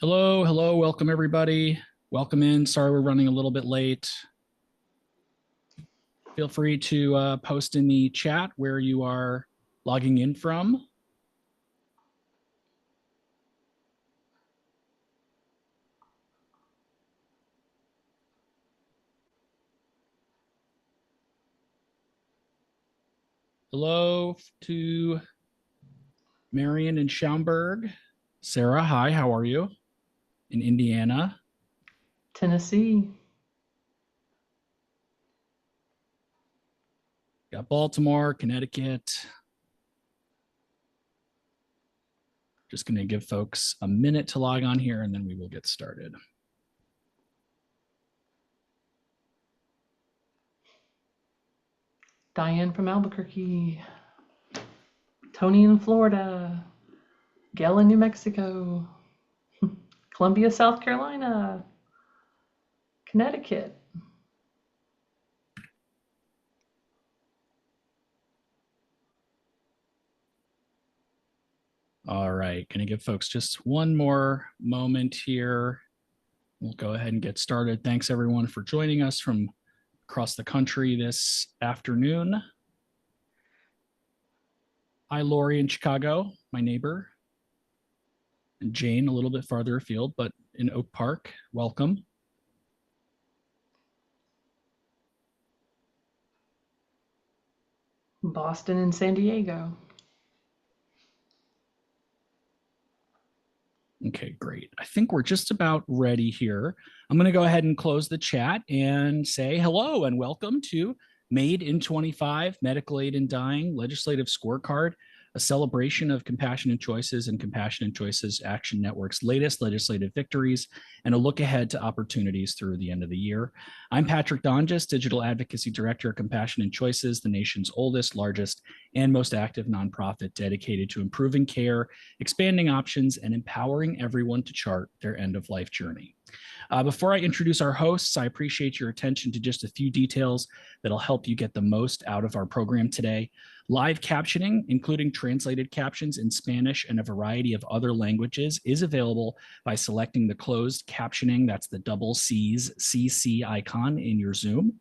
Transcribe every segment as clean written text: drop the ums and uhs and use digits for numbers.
Hello, hello, welcome everybody. Welcome in. Sorry we're running a little bit late. Feel free to post in the chat where you are logging in from. Hello to Marion in Schaumburg. Sarah, hi, how are you? In Indiana. Tennessee. Got Baltimore, Connecticut. Just going to give folks a minute to log on here and then we will get started. Diane from Albuquerque. Tony in Florida. Gail in New Mexico. Columbia, South Carolina. Connecticut. All right, going to give folks just one more moment here. We'll go ahead and get started. Thanks everyone for joining us from across the country this afternoon. Hi, Lori in Chicago, my neighbor. And Jane a little bit farther afield, but in Oak Park, welcome. Boston and San Diego. Okay, great. I think we're just about ready here. I'm going to go ahead and close the chat and say hello and welcome to M.A.I.D in 25, Medical Aid in Dying, Legislative Scorecard, a celebration of Compassionate Choices and Compassionate Choices Action Network's latest legislative victories, and a look ahead to opportunities through the end of the year. I'm Patrick Donges, Digital Advocacy Director of Compassionate Choices, the nation's oldest, largest, and most active nonprofit dedicated to improving care, expanding options, and empowering everyone to chart their end-of-life journey. Before I introduce our hosts, I appreciate your attention to just a few details that'll help you get the most out of our program today. Live captioning, including translated captions in Spanish and a variety of other languages, is available by selecting the closed captioning, that's the double C's CC icon in your Zoom.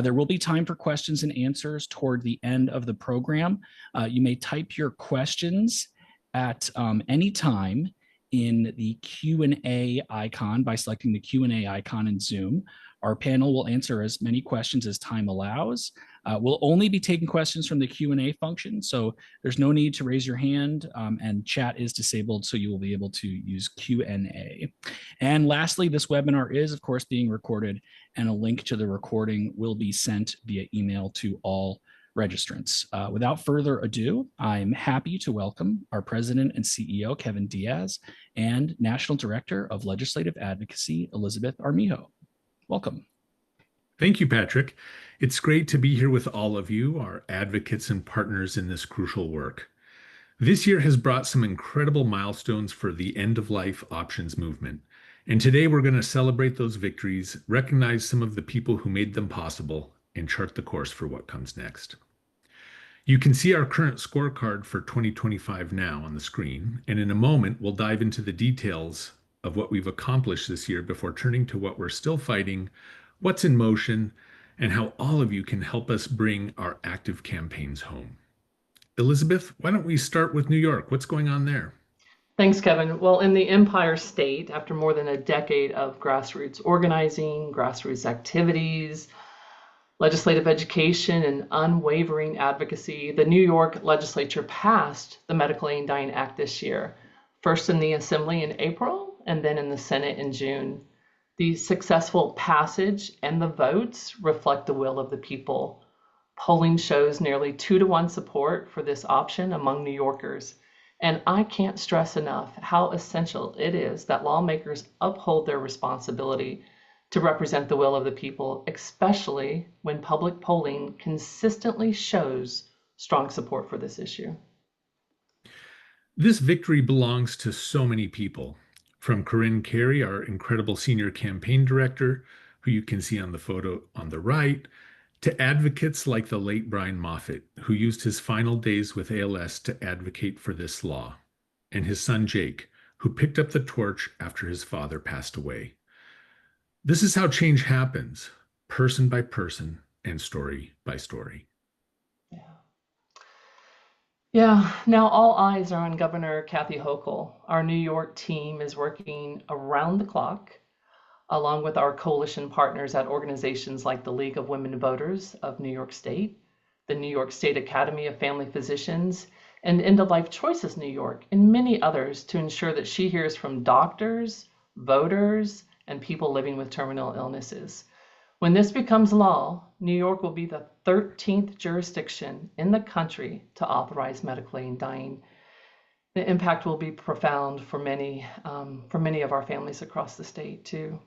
There will be time for questions and answers toward the end of the program. You may type your questions at any time in the Q&A icon by selecting the Q&A icon in Zoom. Our panel will answer as many questions as time allows. We'll only be taking questions from the Q&A function, so there's no need to raise your hand, and chat is disabled, so you will be able to use Q&A. And lastly, this webinar is, of course, being recorded, and a link to the recording will be sent via email to all registrants. Without further ado, I'm happy to welcome our President and CEO, Kevin Diaz, and National Director of Legislative Advocacy, Elizabeth Armijo. Welcome. Thank you, Patrick. It's great to be here with all of you, our advocates and partners in this crucial work. This year has brought some incredible milestones for the end-of-life options movement. And today we're going to celebrate those victories, recognize some of the people who made them possible, and chart the course for what comes next. You can see our current scorecard for 2025 now on the screen, and in a moment we'll dive into the details of what we've accomplished this year before turning to what we're still fighting, what's in motion, and how all of you can help us bring our active campaigns home. Elizabeth, why don't we start with New York? What's going on there? Thanks, Kevin. Well, in the Empire State, after more than a decade of grassroots organizing, grassroots activities, legislative education, and unwavering advocacy, the New York legislature passed the Medical Aid in Dying Act this year, first in the Assembly in April and then in the Senate in June. The successful passage and the votes reflect the will of the people. Polling shows nearly 2-to-1 support for this option among New Yorkers. And I can't stress enough how essential it is that lawmakers uphold their responsibility to represent the will of the people, especially when public polling consistently shows strong support for this issue. This victory belongs to so many people, from Corinne Carey, our incredible senior campaign director, who you can see on the photo on the right, to advocates like the late Brian Moffitt, who used his final days with ALS to advocate for this law, and his son Jake, who picked up the torch after his father passed away. This is how change happens, person by person and story by story. Yeah. Yeah, now all eyes are on Governor Kathy Hochul. Our New York team is working around the clock, along with our coalition partners at organizations like the League of Women Voters of New York State, the New York State Academy of Family Physicians, and End of Life Choices New York, and many others to ensure that she hears from doctors, voters, and people living with terminal illnesses. When this becomes law, New York will be the 13th jurisdiction in the country to authorize medical aid in dying. The impact will be profound for many of our families across the state too.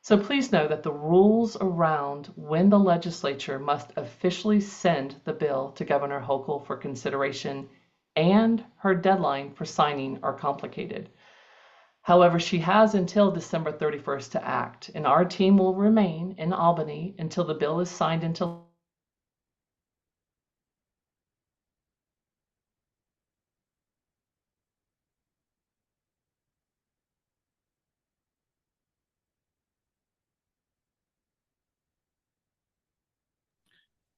So please know that the rules around when the legislature must officially send the bill to Governor Hochul for consideration and her deadline for signing are complicated. However, she has until December 31st to act, and our team will remain in Albany until the bill is signed into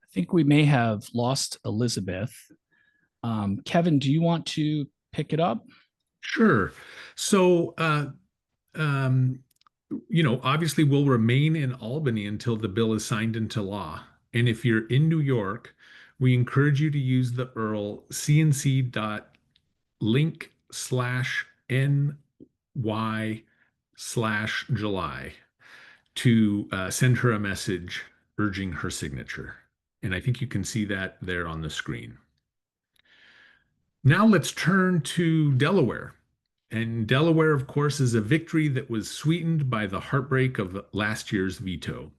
I think we may have lost Elizabeth. Kevin, do you want to pick it up? Sure. So, um, obviously we'll remain in Albany until the bill is signed into law. And if you're in New York, we encourage you to use the URL cnc.link/ny/July to send her a message urging her signature. And I think you can see that there on the screen. Now let's turn to Delaware. And Delaware, of course, is a victory that was sweetened by the heartbreak of last year's veto.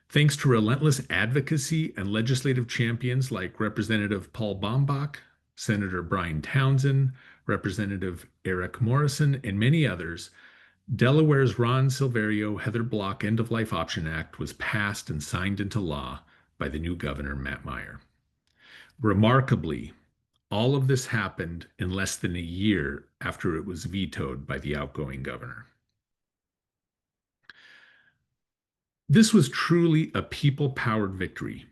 Thanks to relentless advocacy and legislative champions like Representative Paul Bombach, Senator Brian Townsend, Representative Eric Morrison, and many others, Delaware's Ron Silverio Heather Block End of Life Option Act was passed and signed into law by the new governor, Matt Meyer. Remarkably, all of this happened in less than a year after it was vetoed by the outgoing governor. This was truly a people-powered victory.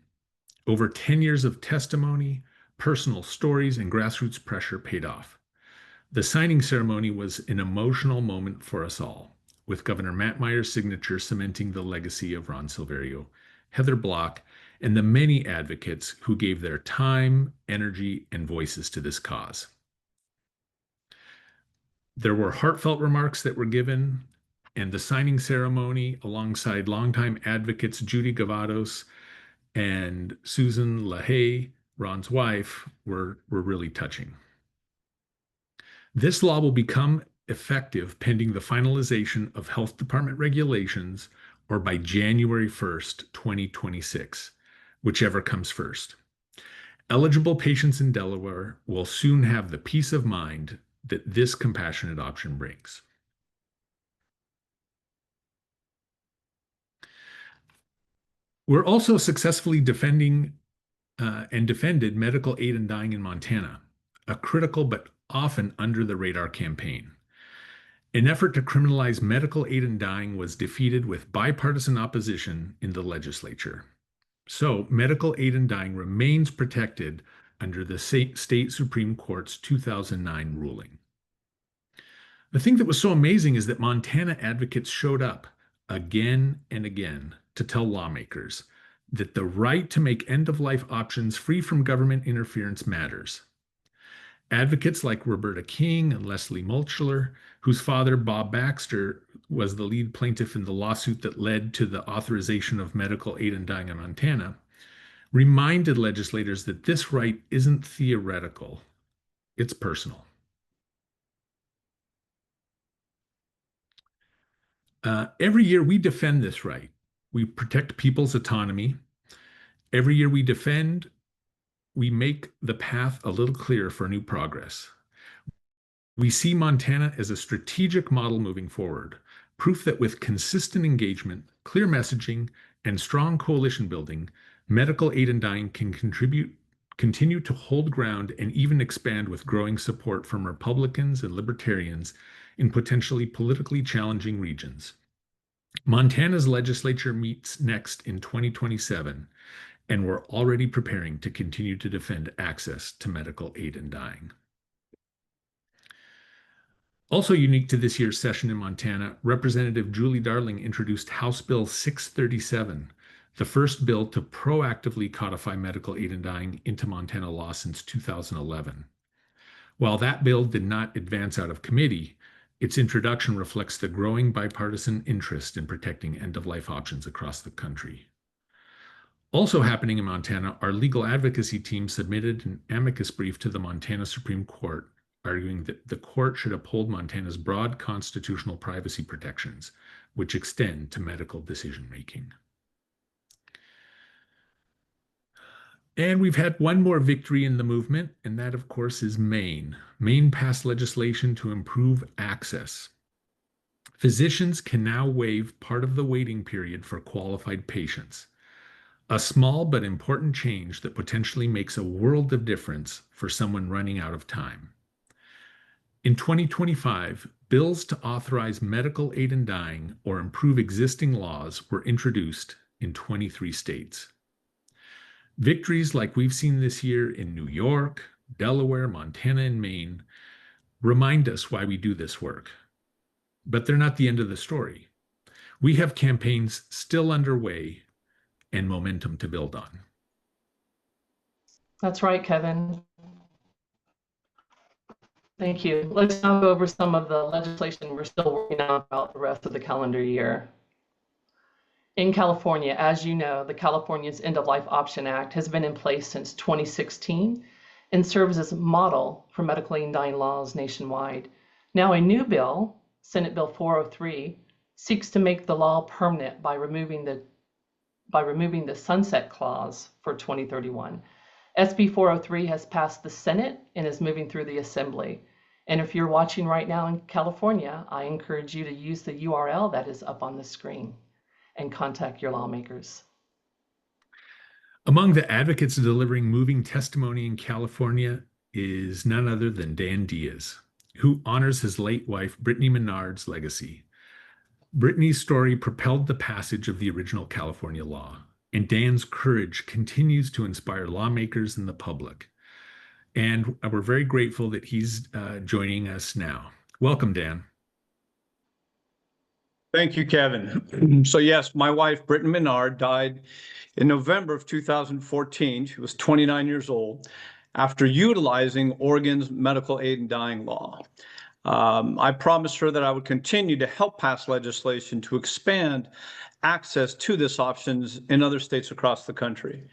Over 10 years of testimony, personal stories, and grassroots pressure paid off. The signing ceremony was an emotional moment for us all, with Governor Matt Meyer's signature cementing the legacy of Ron Silverio, Heather Block, and the many advocates who gave their time, energy, and voices to this cause. There were heartfelt remarks that were given, and the signing ceremony, alongside longtime advocates Judy Gavados and Susan LaHaye, Ron's wife, were really touching. This law will become effective pending the finalization of health department regulations or by January 1st, 2026, whichever comes first. Eligible patients in Delaware will soon have the peace of mind that this compassionate option brings. We're also successfully defending and defended medical aid in dying in Montana, a critical but often under the radar campaign. An effort to criminalize medical aid in dying was defeated with bipartisan opposition in the legislature. So, medical aid in dying remains protected under the state Supreme Court's 2009 ruling. The thing that was so amazing is that Montana advocates showed up again and again to tell lawmakers that the right to make end-of-life options free from government interference matters. Advocates like Roberta King and Leslie Mulchler, whose father, Bob Baxter, was the lead plaintiff in the lawsuit that led to the authorization of medical aid in dying in Montana, reminded legislators that this right isn't theoretical, it's personal. Every year we defend this right. We protect people's autonomy. Every year we defend, we make the path a little clearer for new progress. We see Montana as a strategic model moving forward, proof that with consistent engagement, clear messaging, and strong coalition building, medical aid in dying can continue to hold ground and even expand with growing support from Republicans and Libertarians in potentially politically challenging regions. Montana's legislature meets next in 2027, and we're already preparing to continue to defend access to medical aid in dying. Also unique to this year's session in Montana, Representative Julie Darling introduced House Bill 637, the first bill to proactively codify medical aid in dying into Montana law since 2011. While that bill did not advance out of committee, its introduction reflects the growing bipartisan interest in protecting end-of-life options across the country. Also happening in Montana, our legal advocacy team submitted an amicus brief to the Montana Supreme Court, arguing that the court should uphold Montana's broad constitutional privacy protections, which extend to medical decision-making. And we've had one more victory in the movement, and that, of course, is Maine. Maine passed legislation to improve access. Physicians can now waive part of the waiting period for qualified patients, a small but important change that potentially makes a world of difference for someone running out of time. In 2025, bills to authorize medical aid in dying or improve existing laws were introduced in 23 states. Victories like we've seen this year in New York, Delaware, Montana, and Maine remind us why we do this work. But they're not the end of the story. We have campaigns still underway and momentum to build on. That's right, Kevin. Thank you. Let's now go over some of the legislation we're still working on throughout the rest of the calendar year. In California, as you know, the California's End-of-Life Option Act has been in place since 2016 and serves as a model for medical aid in dying laws nationwide. Now, a new bill, Senate Bill 403, seeks to make the law permanent by removing the sunset clause for 2031. SB 403 has passed the Senate and is moving through the Assembly. And if you're watching right now in California, I encourage you to use the URL that is up on the screen and contact your lawmakers. Among the advocates delivering moving testimony in California is none other than Dan Diaz, who honors his late wife, Brittany Menard's legacy. Brittany's story propelled the passage of the original California law, and Dan's courage continues to inspire lawmakers and the public. And we're very grateful that he's joining us now. Welcome, Dan. Thank you, Kevin. So yes, my wife, Brittany Menard, died in November of 2014. She was 29 years old after utilizing Oregon's medical aid in dying law. I promised her that I would continue to help pass legislation to expand access to this options in other states across the country.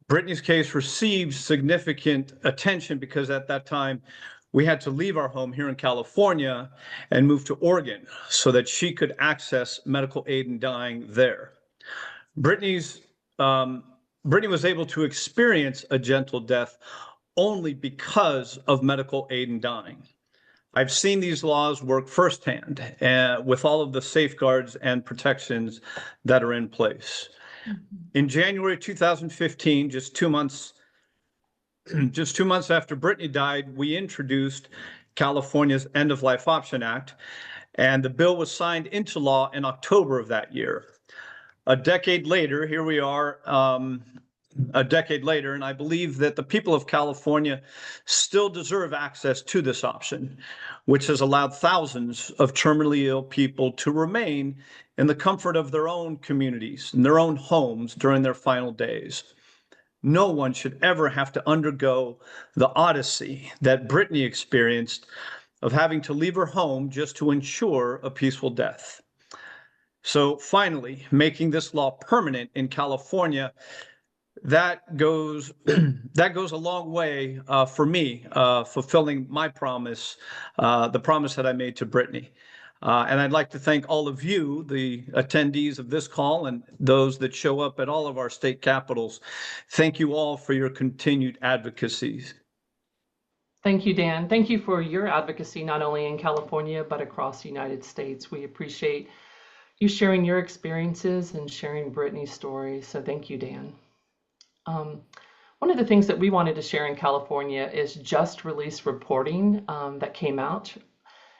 Brittany's case received significant attention because at that time we had to leave our home here in California and move to Oregon so that she could access medical aid in dying there. Brittany was able to experience a gentle death only because of medical aid in dying. I've seen these laws work firsthand with all of the safeguards and protections that are in place. In January 2015, just 2 months after Brittany died, we introduced California's End-of-Life Option Act, and the bill was signed into law in October of that year. A decade later, here we are, a decade later, and I believe that the people of California still deserve access to this option, which has allowed thousands of terminally ill people to remain in the comfort of their own communities, in their own homes during their final days. No one should ever have to undergo the odyssey that Brittany experienced of having to leave her home just to ensure a peaceful death. So finally, making this law permanent in California, that goes a long way for me, fulfilling my promise, the promise that I made to Brittany. And I'd like to thank all of you, the attendees of this call, and those that show up at all of our state capitals. Thank you all for your continued advocacy. Thank you, Dan. Thank you for your advocacy, not only in California, but across the United States. We appreciate you sharing your experiences and sharing Brittany's story. So thank you, Dan. One of the things that we wanted to share in California is just released reporting that came out,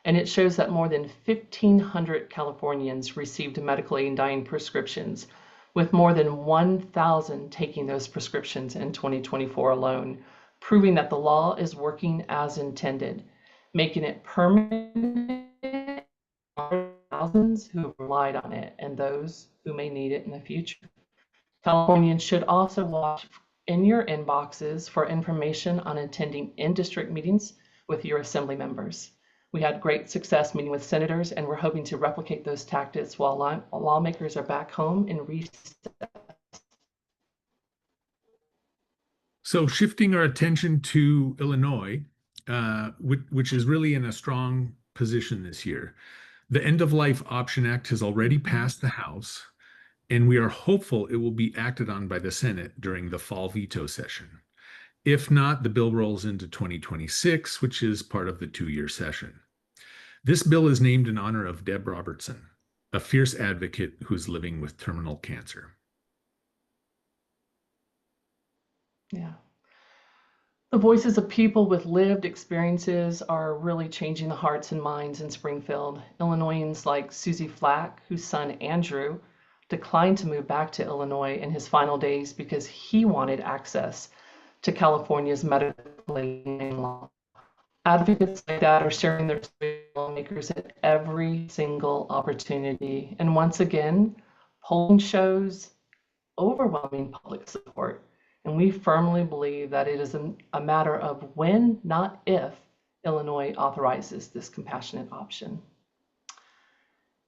and it shows that more than 1,500 Californians received medical aid in dying prescriptions, with more than 1,000 taking those prescriptions in 2024 alone, proving that the law is working as intended, making it permanent for thousands who have relied on it and those who may need it in the future. Californians should also watch in your inboxes for information on attending in-district meetings with your assembly members. We had great success meeting with senators, and we're hoping to replicate those tactics while lawmakers are back home in recess. So shifting our attention to Illinois, which is really in a strong position this year. The End of Life Option Act has already passed the House, and we are hopeful it will be acted on by the Senate during the fall veto session. If not, the bill rolls into 2026, which is part of the two-year session. This bill is named in honor of Deb Robertson, a fierce advocate who's living with terminal cancer. Yeah. The voices of people with lived experiences are really changing the hearts and minds in Springfield. Illinoisans like Susie Flack, whose son Andrew declined to move back to Illinois in his final days because he wanted access to California's medical aid law. Advocates like that are sharing their stories with lawmakers at every single opportunity. And once again, polling shows overwhelming public support. And we firmly believe that it is a matter of when, not if, Illinois authorizes this compassionate option.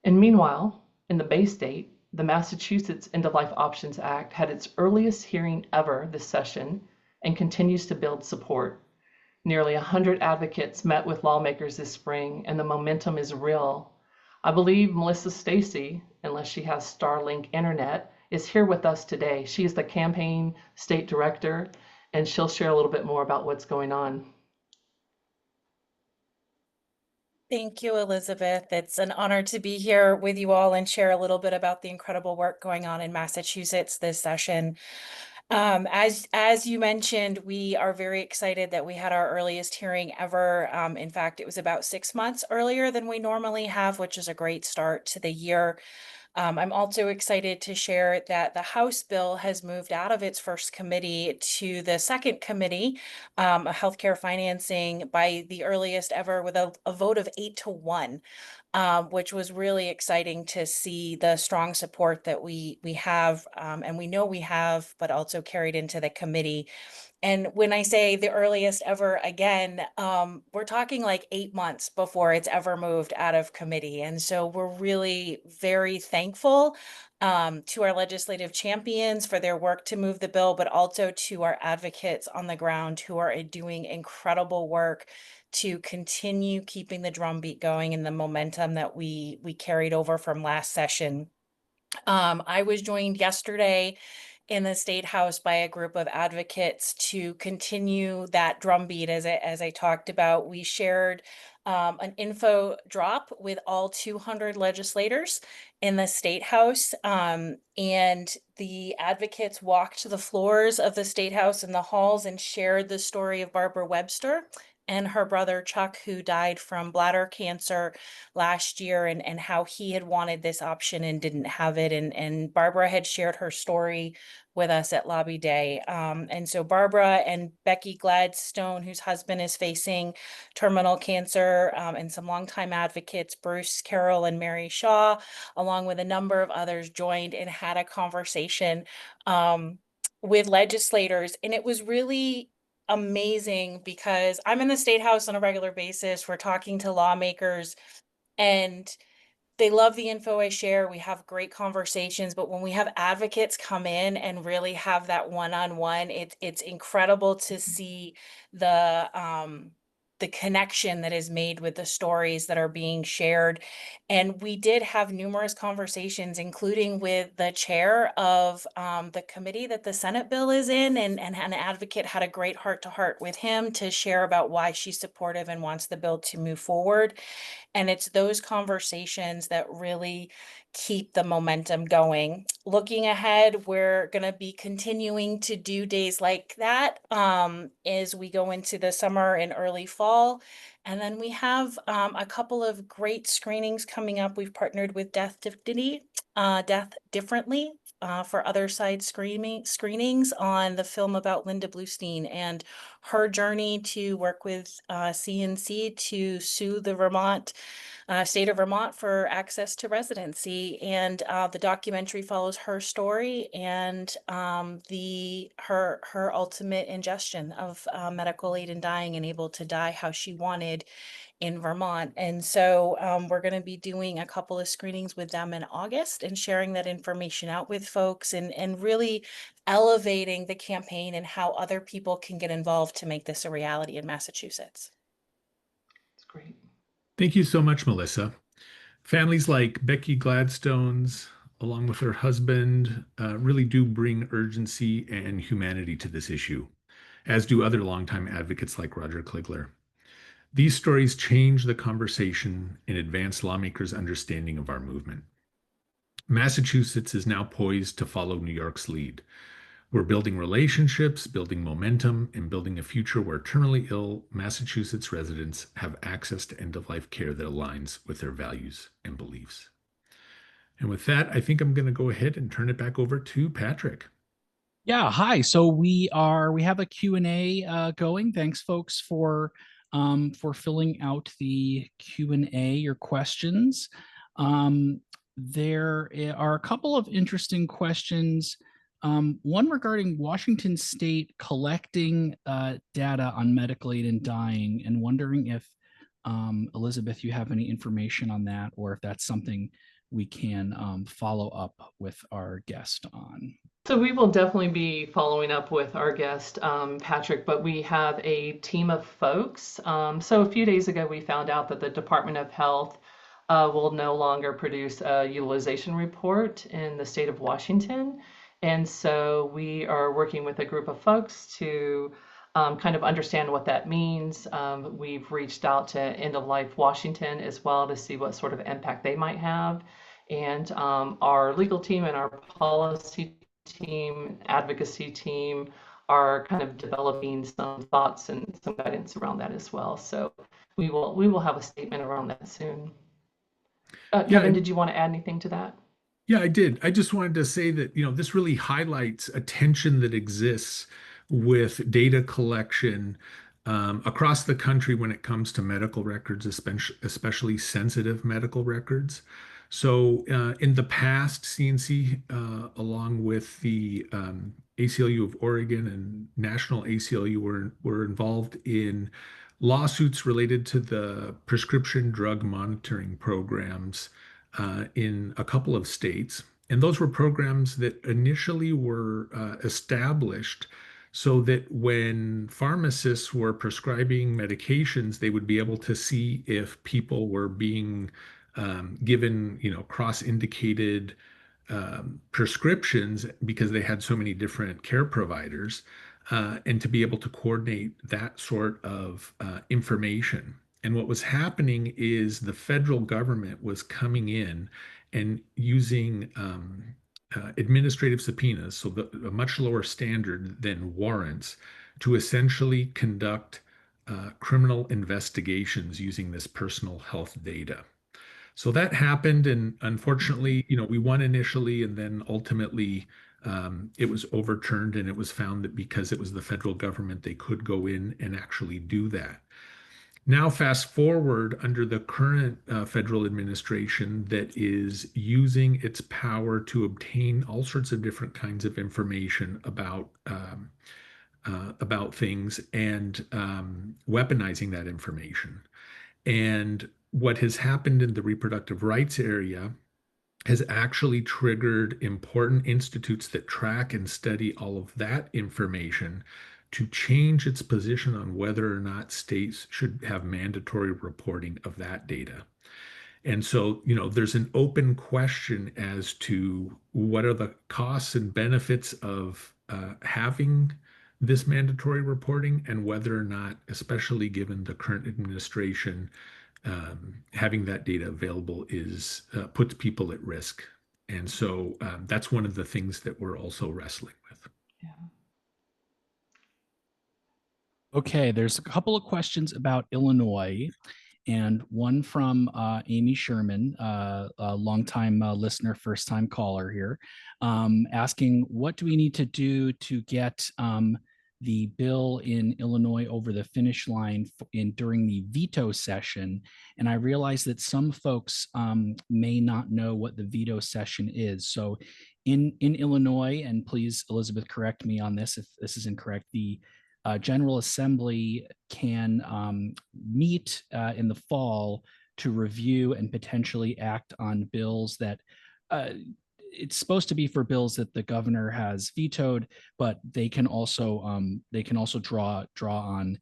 And meanwhile, in the Bay State, the Massachusetts End of Life Options Act had its earliest hearing ever this session and continues to build support. Nearly 100 advocates met with lawmakers this spring, and the momentum is real. I believe Melissa Stacy, unless she has Starlink internet, is here with us today. She is the campaign state director, and she'll share a little bit more about what's going on. Thank you, Elizabeth. It's an honor to be here with you all and share a little bit about the incredible work going on in Massachusetts this session. As you mentioned, we are very excited that we had our earliest hearing ever. In fact, it was about 6 months earlier than we normally have, which is a great start to the year. I'm also excited to share that the House bill has moved out of its first committee to the second committee, healthcare financing, by the earliest ever with a vote of 8-1, which was really exciting to see the strong support that we have, and we know we have, but also carried into the committee. And when I say the earliest ever, again, we're talking like 8 months before it's ever moved out of committee. And so we're really very thankful to our legislative champions for their work to move the bill, but also to our advocates on the ground who are doing incredible work to continue keeping the drumbeat going and the momentum that we carried over from last session. I was joined yesterday in the State House by a group of advocates to continue that drumbeat. As I talked about, we shared an info drop with all 200 legislators in the State House, and the advocates walked the floors of the State House and the halls and shared the story of Barbara Webster and her brother Chuck, who died from bladder cancer last year, and how he had wanted this option and didn't have it. And Barbara had shared her story with us at Lobby Day. And so Barbara and Becky Gladstone, whose husband is facing terminal cancer, and some longtime advocates, Bruce Carroll and Mary Shaw, along with a number of others, joined and had a conversation with legislators. And it was really amazing because I'm in the State House on a regular basis. We're talking to lawmakers, and they love the info I share. We have great conversations, but when we have advocates come in and really have that one-on-one, it's incredible to see the connection that is made with the stories that are being shared. And we did have numerous conversations, including with the chair of the committee that the Senate bill is in, and an advocate had a great heart-to-heart with him to share about why she's supportive and wants the bill to move forward. And it's those conversations that really keep the momentum going. Looking ahead, we're going to be continuing to do days like that as we go into the summer and early fall. And then we have a couple of great screenings coming up. We've partnered with Death Differently, for other side screenings on the film about Linda Bluestein and her journey to work with CNC to sue the state of Vermont for access to residency. And the documentary follows her story and her ultimate ingestion of medical aid in dying and able to die how she wanted in Vermont. And so we're going to be doing a couple of screenings with them in August and sharing that information out with folks and really elevating the campaign and how other people can get involved to make this a reality in Massachusetts. It's great. Thank you so much, Melissa. Families like Becky Gladstone's, along with her husband, really do bring urgency and humanity to this issue, as do other longtime advocates like Roger Kligler. These stories change the conversation and advance lawmakers' understanding of our movement. Massachusetts is now poised to follow New York's lead. We're building relationships, building momentum, and building a future where terminally ill Massachusetts residents have access to end-of-life care that aligns with their values and beliefs. And with that, I think I'm going to go ahead and turn it back over to Patrick. Yeah, hi. So we have a Q&A going. Thanks folks for filling out the Q&A, your questions. There are a couple of interesting questions. One regarding Washington State collecting data on medical aid in dying, and wondering if Elizabeth, you have any information on that, or if that's something we can follow up with our guest on. So we will definitely be following up with our guest, Patrick, but we have a team of folks. So a few days ago, we found out that the Department of Health will no longer produce a utilization report in the state of Washington. And so we are working with a group of folks to kind of understand what that means. We've reached out to End of Life Washington as well to see what sort of impact they might have. And our legal team and our policy team, advocacy team are kind of developing some thoughts and some guidance around that as well. So we will have a statement around that soon. Kevin, did you want to add anything to that? Yeah, I did. I just wanted to say that, this really highlights a tension that exists with data collection across the country when it comes to medical records, especially sensitive medical records. So in the past, CNC, along with the ACLU of Oregon and National ACLU, were involved in lawsuits related to the prescription drug monitoring programs in a couple of states. And those were programs that initially were established so that when pharmacists were prescribing medications, they would be able to see if people were being given, cross-indicated prescriptions because they had so many different care providers, and to be able to coordinate that sort of information. And what was happening is the federal government was coming in and using administrative subpoenas, so a much lower standard than warrants, to essentially conduct criminal investigations using this personal health data. So that happened, and unfortunately, we won initially, and then ultimately it was overturned, and it was found that because it was the federal government, they could go in and actually do that. Now, fast forward under the current federal administration that is using its power to obtain all sorts of different kinds of information about things and weaponizing that information. And what has happened in the reproductive rights area has actually triggered important institutes that track and study all of that information to change its position on whether or not states should have mandatory reporting of that data. And so, there's an open question as to what are the costs and benefits of having this mandatory reporting, and whether or not, especially given the current administration, having that data available is puts people at risk. And so that's one of the things that we're also wrestling with. Okay, there's a couple of questions about Illinois, and one from Amy Sherman, a longtime listener, first time caller here, asking what do we need to do to get the bill in Illinois over the finish line during the veto session. And I realize that some folks may not know what the veto session is. So in Illinois, and please, Elizabeth, correct me on this if this is incorrect, the General Assembly can meet in the fall to review and potentially act on bills that it's supposed to be for bills that the governor has vetoed, but they can also draw on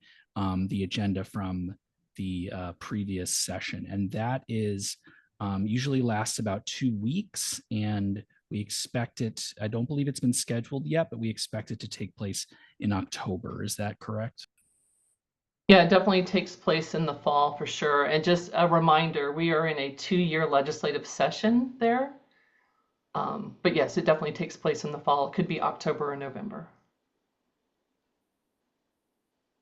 the agenda from the previous session, and that is usually lasts about 2 weeks, and we expect it. I don't believe it's been scheduled yet, but we expect it to take place in October. Is that correct? Yeah, it definitely takes place in the fall for sure. And just a reminder, we are in a 2-year legislative session there. But yes, it definitely takes place in the fall. It could be October or November.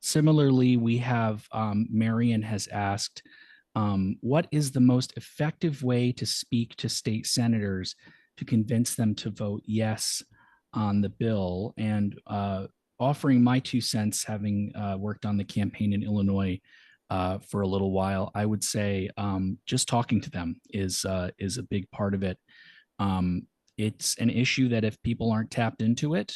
Similarly, we have Marion has asked, what is the most effective way to speak to state senators to convince them to vote yes on the bill? And offering my 2 cents, having worked on the campaign in Illinois for a little while, I would say just talking to them is a big part of it. It's an issue that if people aren't tapped into it,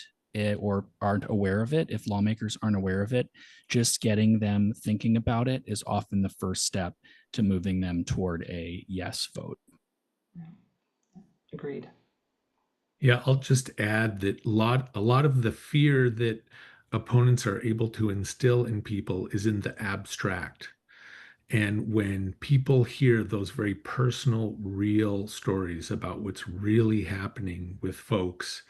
or aren't aware of it, if lawmakers aren't aware of it, just getting them thinking about it is often the first step to moving them toward a yes vote. Agreed. Yeah, I'll just add that a lot of the fear that opponents are able to instill in people is in the abstract. And when people hear those very personal, real stories about what's really happening with folks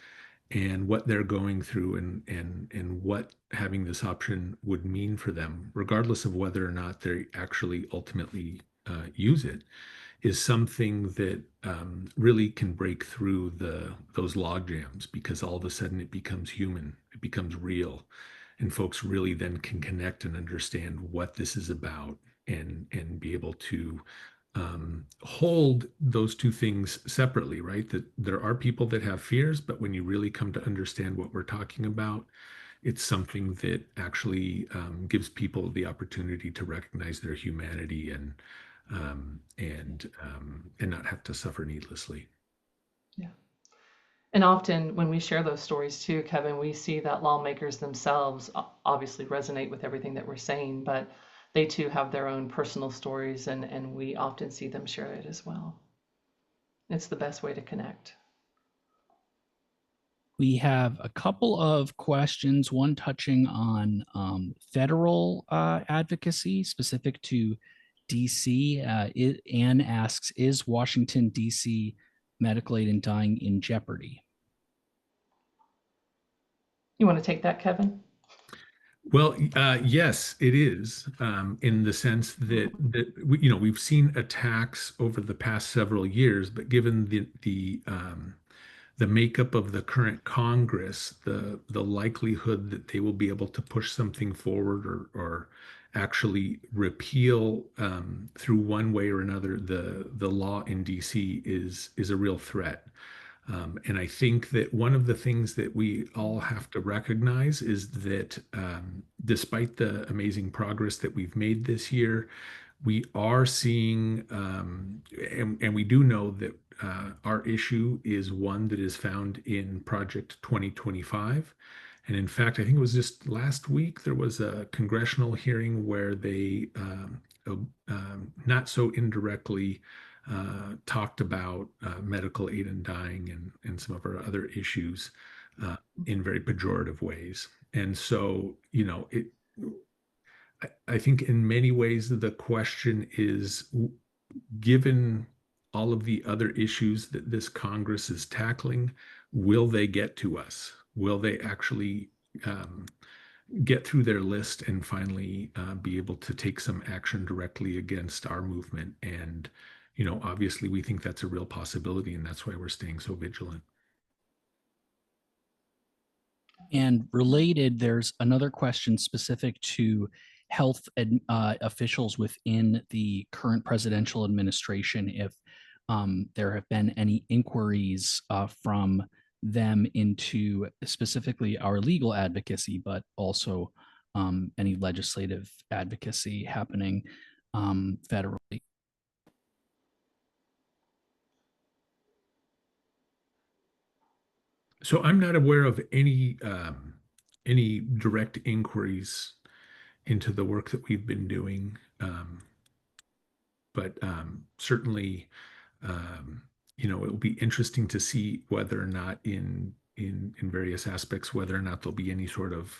and what they're going through and what having this option would mean for them, regardless of whether or not they actually ultimately use it, is something that really can break through those log jams because all of a sudden it becomes human, it becomes real, and folks really then can connect and understand what this is about and be able to hold those two things separately, right? That there are people that have fears, but when you really come to understand what we're talking about, it's something that actually gives people the opportunity to recognize their humanity and not have to suffer needlessly. Yeah. And often when we share those stories too, Kevin, we see that lawmakers themselves obviously resonate with everything that we're saying, but they too have their own personal stories, and we often see them share it as well. It's the best way to connect. We have a couple of questions, one touching on federal advocacy specific to DC. Anne asks, is Washington, DC medical aid in dying in jeopardy? You want to take that, Kevin? Well, yes, it is, in the sense that we've seen attacks over the past several years, but given the makeup of the current Congress, the likelihood that they will be able to push something forward or actually repeal through one way or another the law in DC is a real threat. And I think that one of the things that we all have to recognize is that despite the amazing progress that we've made this year, we are seeing, and we do know that our issue is one that is found in Project 2025. And in fact, I think it was just last week, there was a congressional hearing where they not so indirectly talked about medical aid in dying and some of our other issues in very pejorative ways. And so, I think in many ways the question is, given all of the other issues that this Congress is tackling, will they get to us? Will they actually get through their list and finally be able to take some action directly against our movement. And, obviously we think that's a real possibility, and that's why we're staying so vigilant. And related, there's another question specific to health officials within the current presidential administration, if there have been any inquiries from them into specifically our legal advocacy, but also any legislative advocacy happening federally. So I'm not aware of any direct inquiries into the work that we've been doing, but certainly, it will be interesting to see whether or not in various aspects, whether or not there'll be any sort of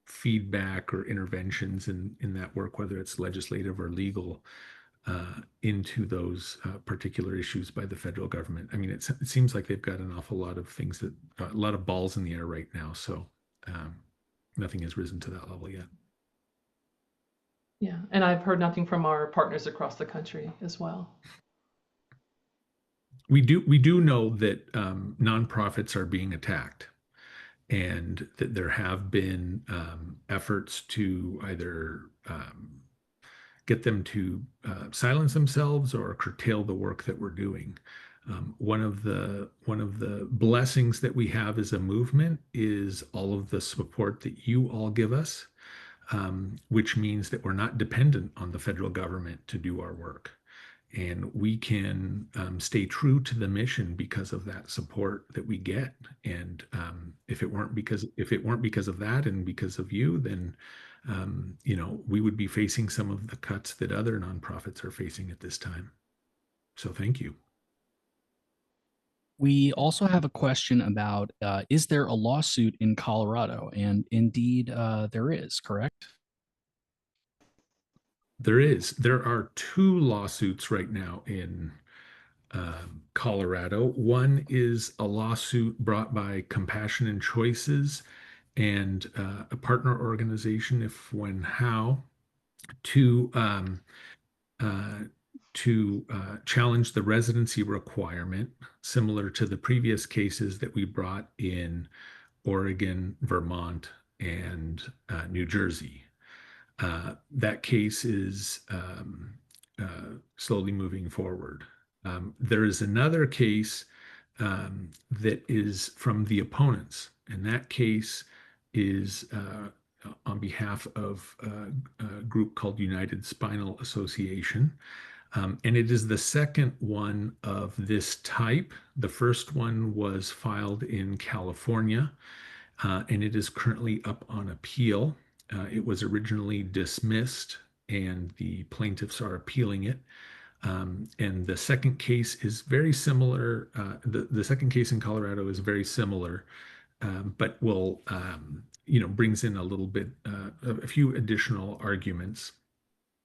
feedback or interventions in that work, whether it's legislative or legal, into those particular issues by the federal government. I mean, it seems like they've got an awful lot of things a lot of balls in the air right now. So nothing has risen to that level yet. Yeah, and I've heard nothing from our partners across the country as well. We do know that nonprofits are being attacked, and that there have been efforts to either get them to silence themselves or curtail the work that we're doing. One of the blessings that we have as a movement is all of the support that you all give us, which means that we're not dependent on the federal government to do our work. And we can stay true to the mission because of that support that we get. And if it weren't because of that and because of you, then we would be facing some of the cuts that other nonprofits are facing at this time. So thank you. We also have a question about, is there a lawsuit in Colorado? And indeed, there is, correct? There is. There are 2 lawsuits right now in Colorado. One is a lawsuit brought by Compassion and Choices and a partner organization, If, When, How, to challenge the residency requirement, similar to the previous cases that we brought in Oregon, Vermont, and New Jersey. That case is slowly moving forward. There is another case that is from the opponents, and that case is on behalf of a group called United Spinal Association. And it is the second one of this type. The first one was filed in California, and it is currently up on appeal. It was originally dismissed, and the plaintiffs are appealing it. And the second case is very similar. The second case in Colorado is very similar, but will, brings in a little bit, a few additional arguments.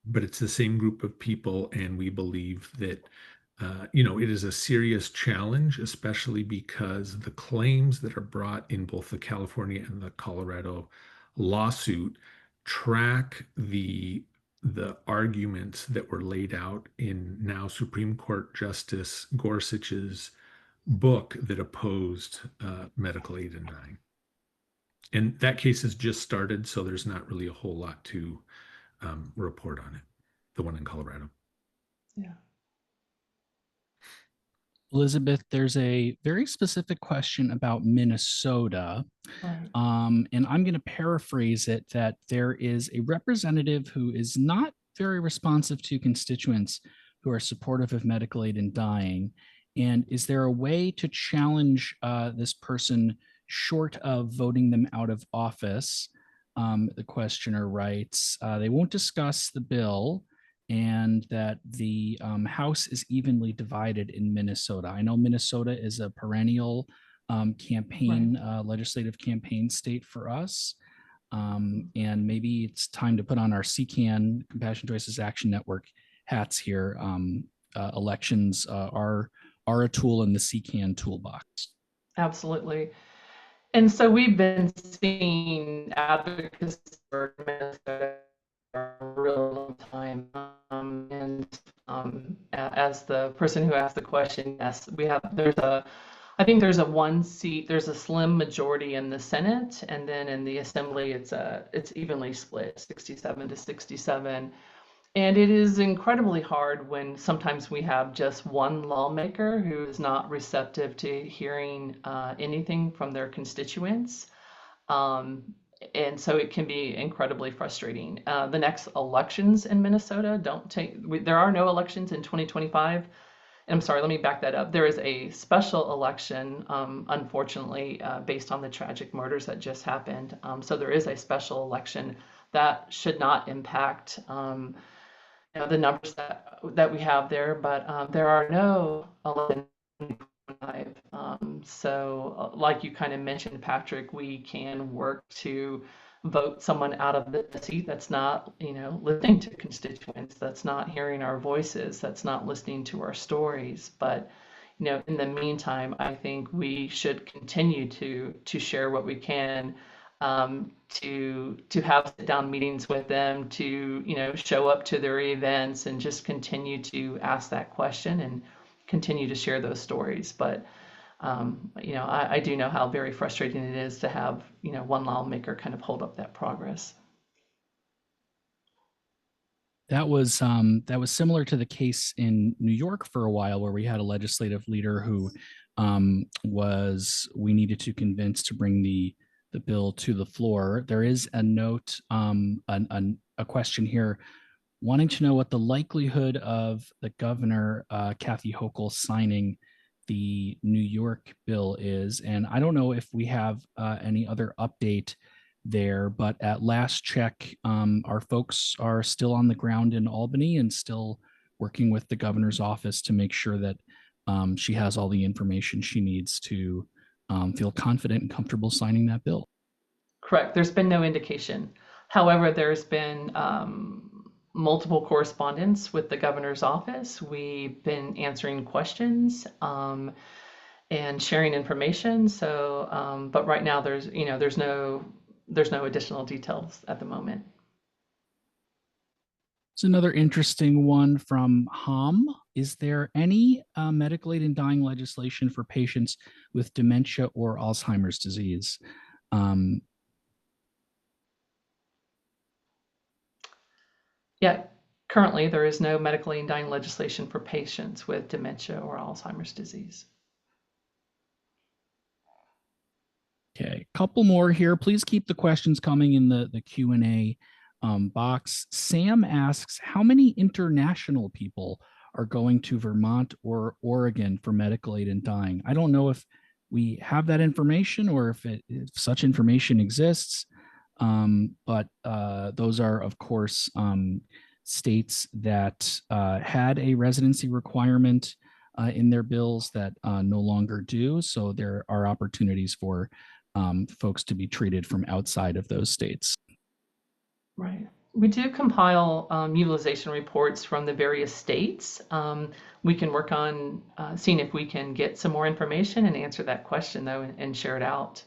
But it's the same group of people, and we believe that it is a serious challenge, especially because the claims that are brought in both the California and the Colorado lawsuit track the arguments that were laid out in now Supreme Court Justice Gorsuch's book that opposed medical aid in dying. And that case has just started, so there's not really a whole lot to report on it, the one in Colorado. Yeah. Elizabeth, there's a very specific question about Minnesota. Right. And I'm going to paraphrase it, that there is a representative who is not very responsive to constituents who are supportive of medical aid in dying. And is there a way to challenge this person short of voting them out of office? The questioner writes, they won't discuss the bill, and that the House is evenly divided in Minnesota. I know Minnesota is a perennial campaign, legislative campaign state for us. And maybe it's time to put on our CCAN, Compassion Choices Action Network hats here. Elections are a tool in the CCAN toolbox. Absolutely. And so we've been seeing advocacy for Minnesota for a real long time. As the person who asked the question, yes, I think there's a one seat, there's a slim majority in the Senate, and then in the Assembly, it's evenly split, 67 to 67. And it is incredibly hard when sometimes we have just one lawmaker who is not receptive to hearing anything from their constituents. Um, and so it can be incredibly frustrating. The next elections in Minnesota there are no elections in 2025. I'm sorry, let me back that up. There is a special election, unfortunately, based on the tragic murders that just happened. So there is a special election that should not impact the numbers that we have there, but there are no 11.5. So, like you kind of mentioned, Patrick, we can work to vote someone out of the seat that's not, listening to constituents, that's not hearing our voices, that's not listening to our stories. But, in the meantime, I think we should continue to share what we can, to have sit down meetings with them, to show up to their events and just continue to ask that question and continue to share those stories. But I do know how very frustrating it is to have one lawmaker kind of hold up that progress. That was similar to the case in New York for a while, where we had a legislative leader who was we needed to convince to bring the bill to the floor. There is a note, a question here, wanting to know what the likelihood of the governor, Kathy Hochul, signing the New York bill is. And I don't know if we have any other update there, but at last check, our folks are still on the ground in Albany and still working with the governor's office to make sure that she has all the information she needs to feel confident and comfortable signing that bill. Correct. There's been no indication. However, there's been multiple correspondence with the governor's office. We've been answering questions and sharing information. So, but right now there's no additional details at the moment. It's another interesting one from Hom. Is there any medical aid in dying legislation for patients with dementia or Alzheimer's disease? Yeah, currently there is no medically and dying legislation for patients with dementia or Alzheimer's disease. Okay, a couple more here. Please keep the questions coming in the Q&A box. Sam asks, how many international people are going to Vermont or Oregon for medical aid in dying? I don't know if we have that information or if such information exists, but those are, of course, states that had a residency requirement in their bills that no longer do. So there are opportunities for folks to be treated from outside of those states. Right. We do compile utilization reports from the various states. We can work on seeing if we can get some more information and answer that question, though, and share it out.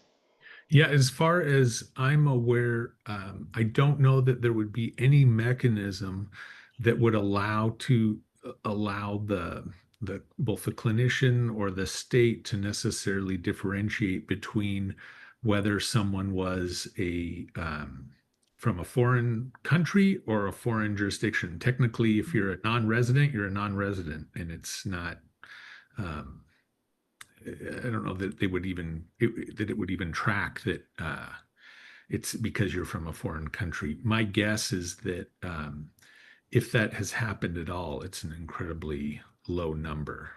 Yeah, as far as I'm aware, I don't know that there would be any mechanism that would allow the both the clinician or the state to necessarily differentiate between whether someone was from a foreign country or a foreign jurisdiction. Technically, if you're a non-resident, you're a non-resident, and it's not. I don't know that they would even that it would even track that it's because you're from a foreign country. My guess is that if that has happened at all, it's an incredibly low number.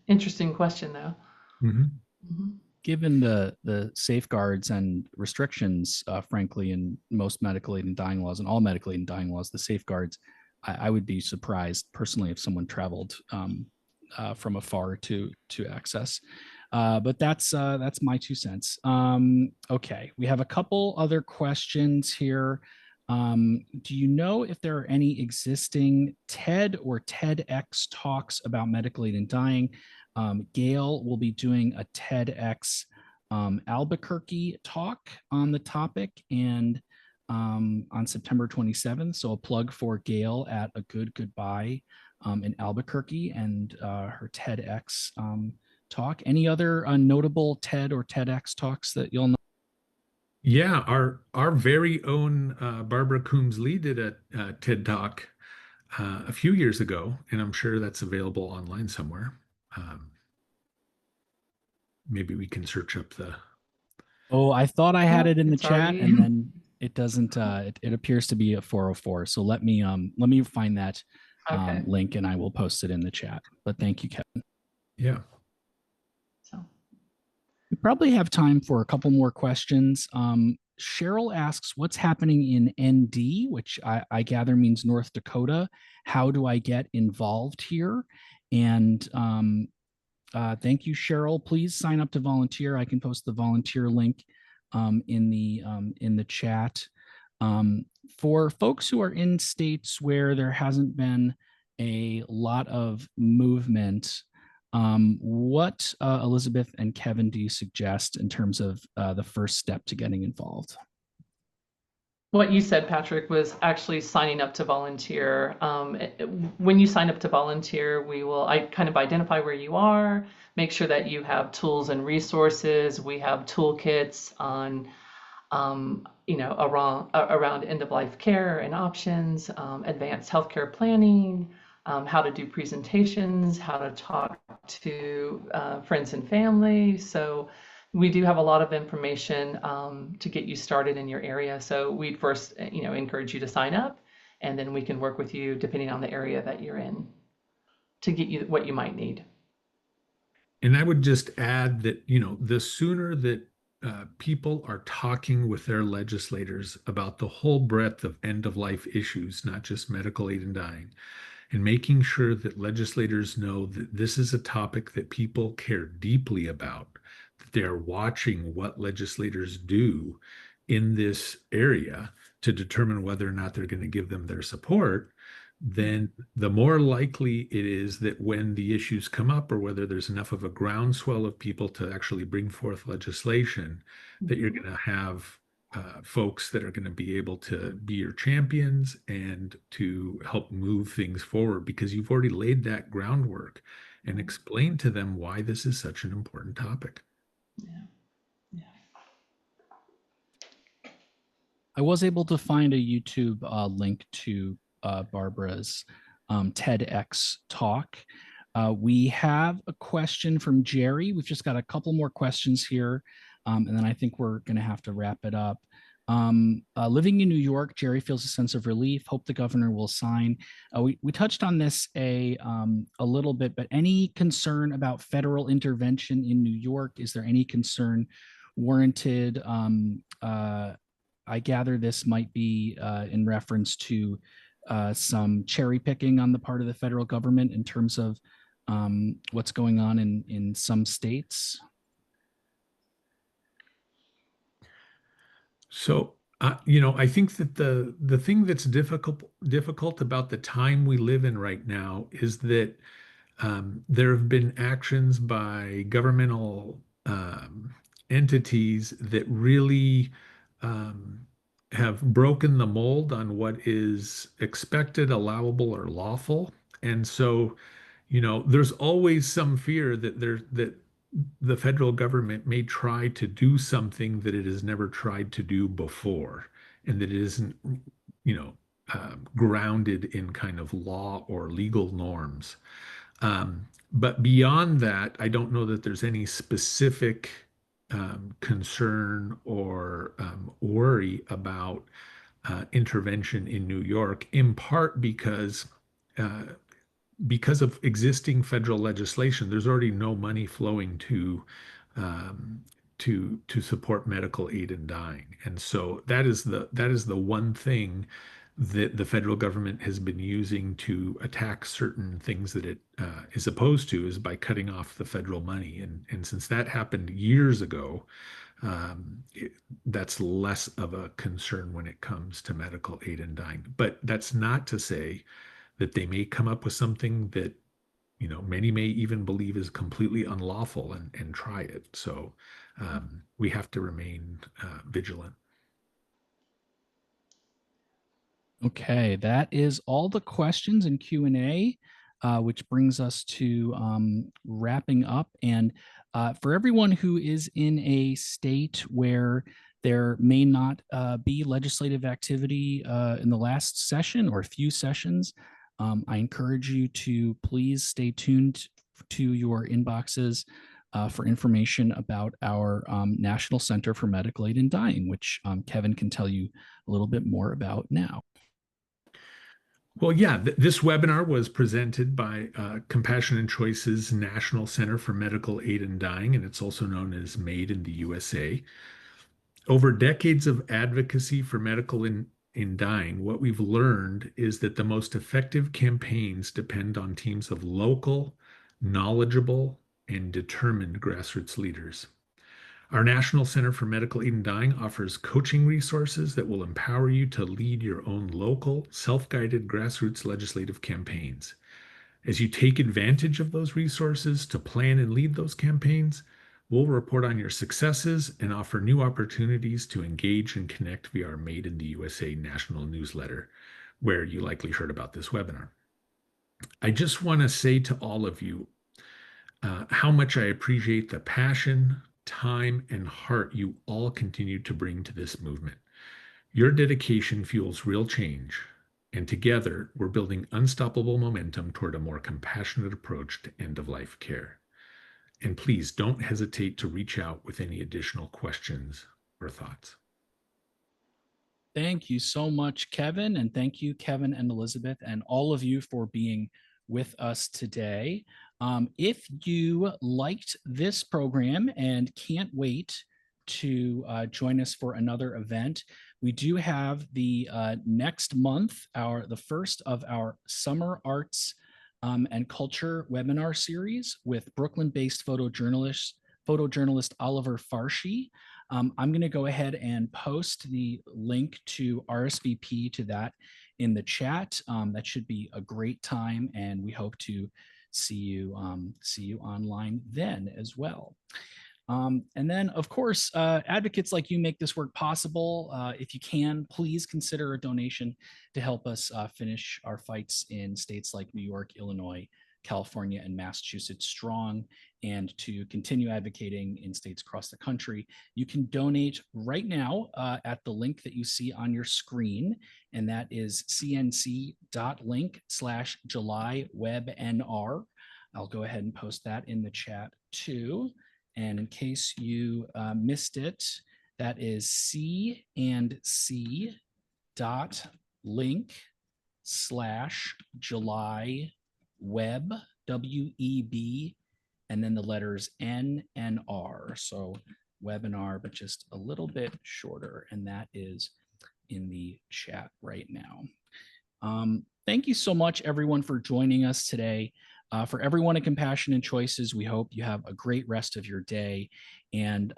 Interesting question, though. Mm-hmm. Mm-hmm. Given the safeguards and restrictions, frankly, in most medical aid and dying laws and all medical aid and dying laws, the safeguards, I would be surprised personally if someone traveled from afar to access. But that's my 2 cents. Okay, we have a couple other questions here. Do you know if there are any existing TED or TEDx talks about medical aid and dying? Gail will be doing a TEDx Albuquerque talk on the topic and on September 27th. So a plug for Gail at A Good Goodbye in Albuquerque and her TEDx talk. Any other notable TED or TEDx talks that you'll know? Yeah, our very own Barbara Coombs Lee did a TED Talk a few years ago, and I'm sure that's available online somewhere. Maybe we can search up the. Oh, I thought I had Yep, it in the it's chat, already. and then it doesn't. It appears to be a 404. So let me find that Okay. link, and I will post it in the chat. But thank you, Kevin. Yeah. So We probably have time for a couple more questions. Cheryl asks, what's happening in ND, which I gather means North Dakota. How do I get involved here? And thank you, Cheryl. Please sign up to volunteer. I can post the volunteer link in the chat. For folks who are in states where there hasn't been a lot of movement, what Elizabeth and Kevin do you suggest in terms of the first step to getting involved? what you said, Patrick, was actually signing up to volunteer. When you sign up to volunteer, I kind of identify where you are, make sure that you have tools and resources. We have toolkits on, around end-of-life care and options, advanced healthcare planning, how to do presentations, how to talk to friends and family. So we do have a lot of information to get you started in your area. So we'd first, encourage you to sign up, and then we can work with you depending on the area that you're in to get you what you might need. And I would just add that, the sooner that people are talking with their legislators about the whole breadth of end of life issues, not just medical aid and dying, and making sure that legislators know that this is a topic that people care deeply about, that they're watching what legislators do in this area to determine whether or not they're going to give them their support, then the more likely it is that when the issues come up or whether there's enough of a groundswell of people to actually bring forth legislation, that you're going to have folks that are going to be able to be your champions and to help move things forward because you've already laid that groundwork and explained to them why this is such an important topic. Yeah. Yeah. I was able to find a YouTube link to Barbara's TEDx talk. We have a question from Jerry. We've just got a couple more questions here, and then I think we're going to have to wrap it up. Living in New York, Jerry feels a sense of relief. Hope the governor will sign. We touched on this a little bit, but any concern about federal intervention in New York? Is there any concern warranted? I gather this might be in reference to some cherry picking on the part of the federal government in terms of what's going on in some states. So, I think that the thing that's difficult about the time we live in right now is that there have been actions by governmental entities that really have broken the mold on what is expected, allowable, or lawful. And so, there's always some fear that the federal government may try to do something that it has never tried to do before, and that it isn't, grounded in kind of law or legal norms. But beyond that, I don't know that there's any specific concern or worry about intervention in New York, in part uh, because of existing federal legislation, there's already no money flowing um, to support medical aid in dying, and so that is the one thing that the federal government has been using to attack certain things that it is opposed to is by cutting off the federal money, and since that happened years ago, that's less of a concern when it comes to medical aid in dying. But that's not to say that they may come up with something that many may even believe is completely unlawful and try it. So we have to remain vigilant. Okay, that is all the questions in Q&A, which brings us to wrapping up. And for everyone who is in a state where there may not be legislative activity in the last session or a few sessions, I encourage you to please stay tuned to your inboxes for information about our National Center for Medical Aid in Dying, which Kevin can tell you a little bit more about now. Well, yeah, this webinar was presented by Compassion and Choice's National Center for Medical Aid in Dying, and it's also known as M.A.I.D in the U.S.A. Over decades of advocacy for medical in dying, what we've learned is that the most effective campaigns depend on teams of local, knowledgeable, and determined grassroots leaders. Our National Center for Medical Aid in Dying offers coaching resources that will empower you to lead your own local, self-guided grassroots legislative campaigns. As you take advantage of those resources to plan and lead those campaigns, we'll report on your successes and offer new opportunities to engage and connect via our M.A.I.D in the U.S.A. national newsletter, where you likely heard about this webinar. I just want to say to all of you how much I appreciate the passion, time, and heart you all continue to bring to this movement. Your dedication fuels real change, and together we're building unstoppable momentum toward a more compassionate approach to end-of-life care. And please don't hesitate to reach out with any additional questions or thoughts. Thank you so much, Kevin. And thank you, Kevin and Elizabeth, and all of you for being with us today. If you liked this program and can't wait to join us for another event, we do have the next month, the first of our Summer Arts and Culture webinar series with Brooklyn-based photojournalist Oliver Farshi. I'm going to go ahead and post the link to RSVP to that in the chat. That should be a great time, and we hope to see you online then as well. And then, of course, advocates like you make this work possible. If you can, please consider a donation to help us finish our fights in states like New York, Illinois, California, and Massachusetts strong, and to continue advocating in states across the country. You can donate right now at the link that you see on your screen, and that is cnc.link/JulyWebNR. I'll go ahead and post that in the chat too. And in case you missed it, that is cnc.link/July WEB, and then the letters NNR. So webinar, but just a little bit shorter. And that is in the chat right now. Thank you so much, everyone, for joining us today. For everyone at Compassion and Choices, we hope you have a great rest of your day. And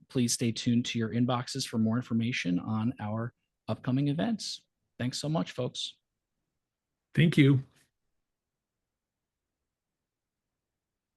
please stay tuned to your inboxes for more information on our upcoming events. Thanks so much, folks. Thank you.